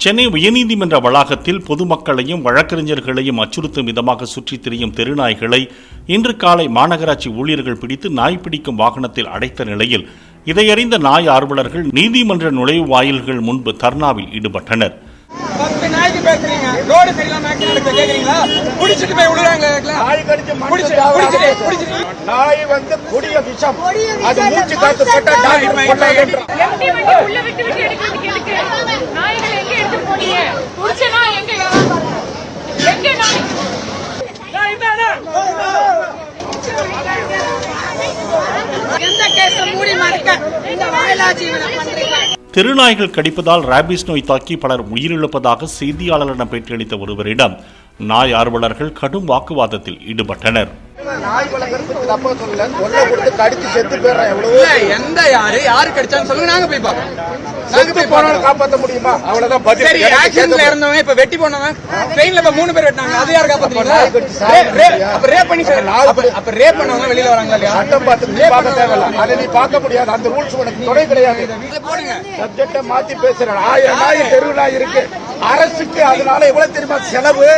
சென்னை உயர்நீதிமன்ற வளாகத்தில் பொதுமக்களையும் வழக்கறிஞர்களையும் அச்சுறுத்தும் விதமாக சுற்றித் திரியும் தெருநாய்களை இன்று காலை மாநகராட்சி ஊழியர்கள் பிடித்து நாய் பிடிக்கும் வாகனத்தில் அடைத்த நிலையில் இதையறிந்த நாய் ஆர்வலர்கள் நீதிமன்ற நுழைவு வாயில்கள் முன்பு தர்ணாவில் ஈடுபட்டனர். தெருநாய்கள் கடிப்பதால் ராபிஸ் நோய் தாக்கி பலர் உயிரிழப்பதாக செய்தியாளர்களிடம் பேட்டியளித்த ஒருவரிடம் நாய் ஆர்வலர்கள் கடும் வாக்குவாதத்தில் ஈடுபட்டனர். நாய் வளர்க்கறதுக்கு தப்பா சொல்லல, தொல்லை கொடுத்து கடிச்சு செத்து போயிடுறேன். எவ்வளவு எந்த யாரு கடிச்சான்னு சொல்லுங்க, நாங்க போய் பார்ப்போம். செத்து போனவங்க காப்பாற்ற முடியுமா? அவ்வளவுதான் பதில். சரி, ஆக்சிடென்ட்ல இருந்தவங்க இப்ப வெட்டி போனவங்க ட்ரெயின்ல இப்ப 3 பேர் வெட்டாங்க, அது யார் காப்பாத்துறீங்களா? அப்ப ரேப் பண்ணி அப்ப ரேப் பண்ணவங்க வெளியில வராங்க இல்லையா? சட்டம் பார்த்து பார்க்க தேவையில்ல, அதை நீ பார்க்க முடியாது. அந்த ரூல்ஸ் உனக்கு துணை கிடையாது. போடுங்க, சப்ஜெக்ட மாத்தி பேசுறேன். 1000 நாய் தெரு நாய் இருக்கு அரசுக்கு, அதனால எவ்வளவு தெரியுமா செலவு?